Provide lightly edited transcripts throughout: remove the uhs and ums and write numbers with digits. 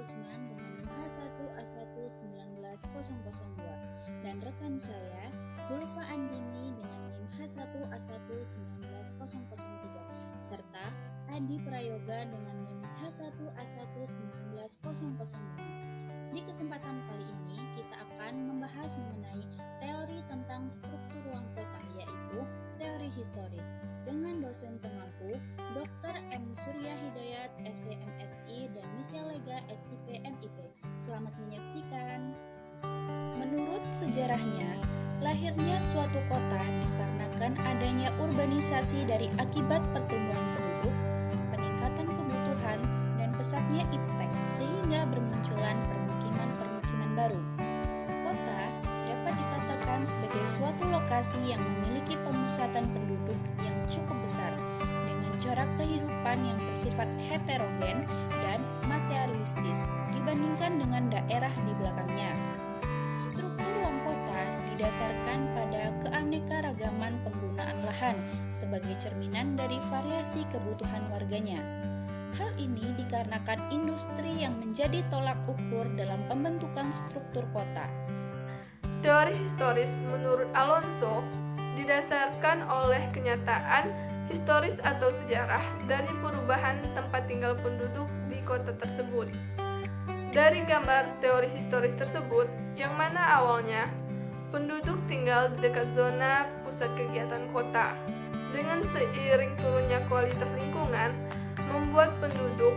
Usman dengan NIM H1A1190002 dan rekan saya Zulfa Andini dengan NIM H1A1190003 serta Adi Prayoga dengan NIM H1A1190005. Di kesempatan kali ini kita akan membahas mengenai teori tentang struktur ruang kota, yaitu teori historis, dengan dosen pengampu Dr. M. Surya Hidayat, SDMSI, dan Misya Lega, SIP MIP. Selamat menyaksikan. Menurut sejarahnya, lahirnya suatu kota dikarenakan adanya urbanisasi dari akibat pertumbuhan penduduk, peningkatan kebutuhan, dan pesatnya iptek sehingga bermunculan permukiman-permukiman baru. Kota dapat dikatakan sebagai suatu lokasi yang memiliki pemusatan penduduk yang cukup besar dengan corak kehidupan yang bersifat heterogen dan materialistis dibandingkan dengan daerah di belakangnya. Struktur ruang kota didasarkan pada keanekaragaman penggunaan lahan sebagai cerminan dari variasi kebutuhan warganya. Hal ini dikarenakan industri yang menjadi tolak ukur dalam pembentukan struktur kota. Teori historis menurut Alonso didasarkan oleh kenyataan historis atau sejarah dari perubahan tempat tinggal penduduk di kota tersebut. Dari gambar teori historis tersebut, yang mana awalnya penduduk tinggal di dekat zona pusat kegiatan kota, dengan seiring turunnya kualitas lingkungan, membuat penduduk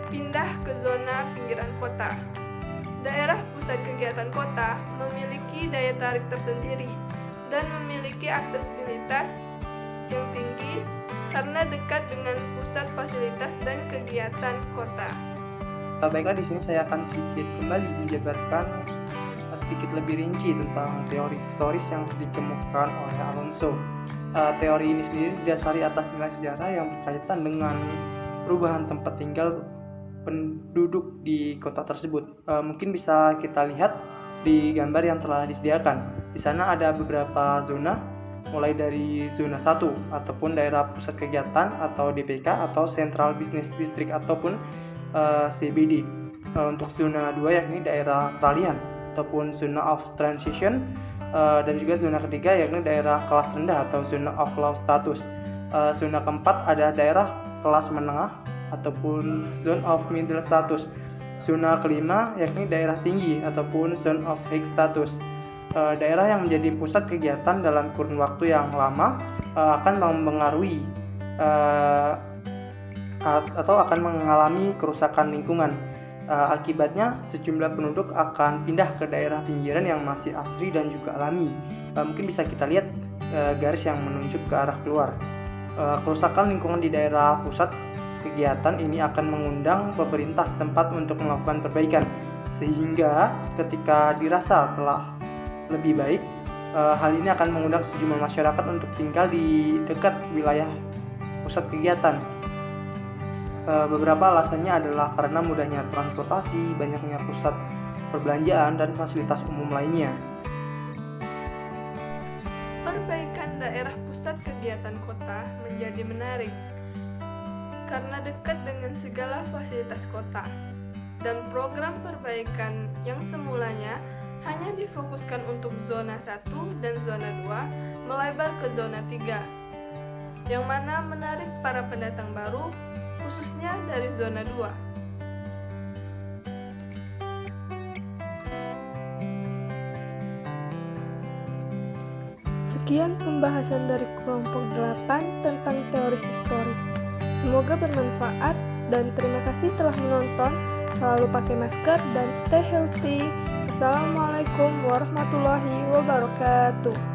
pindah ke zona pinggiran kota. Daerah pusat kegiatan kota memiliki daya tarik tersendiri dan memiliki aksesibilitas yang tinggi karena dekat dengan pusat fasilitas dan kegiatan kota. Baiklah, di sini saya akan sedikit kembali menjabarkan sedikit lebih rinci tentang teori historis yang dikemukakan oleh Alonso. Teori ini sendiri didasari atas nilai sejarah yang berkaitan dengan perubahan tempat tinggal penduduk di kota tersebut. Mungkin bisa kita lihat di gambar yang telah disediakan. Di sana ada beberapa zona, mulai dari zona 1 ataupun daerah pusat kegiatan atau DPK atau Central Business District ataupun CBD. Untuk zona 2 yakni daerah peralihan ataupun zona of transition, dan juga zona ketiga yakni daerah kelas rendah atau zona of low status. Zona keempat ada daerah kelas menengah ataupun zone of middle status. Zona kelima yakni daerah tinggi ataupun zone of high status. Daerah yang menjadi pusat kegiatan dalam kurun waktu yang lama akan mempengaruhi atau akan mengalami kerusakan lingkungan. Akibatnya sejumlah penduduk akan pindah ke daerah pinggiran yang masih asri dan juga alami. Mungkin bisa kita lihat garis yang menunjuk ke arah keluar. Kerusakan lingkungan di daerah pusat kegiatan ini akan mengundang pemerintah setempat untuk melakukan perbaikan, sehingga ketika dirasa telah lebih baik, hal ini akan mengundang sejumlah masyarakat untuk tinggal di dekat wilayah pusat kegiatan. Beberapa alasannya adalah karena mudahnya transportasi, banyaknya pusat perbelanjaan, dan fasilitas umum lainnya. Perbaikan daerah pusat kegiatan kota menjadi menarik karena dekat dengan segala fasilitas kota, dan program perbaikan yang semulanya hanya difokuskan untuk zona 1 dan zona 2 melebar ke zona 3, yang mana menarik para pendatang baru, khususnya dari zona 2. Sekian pembahasan dari kelompok 8 tentang teori historis. Semoga bermanfaat dan terima kasih telah menonton. Selalu pakai masker dan stay healthy. Assalamualaikum warahmatullahi wabarakatuh.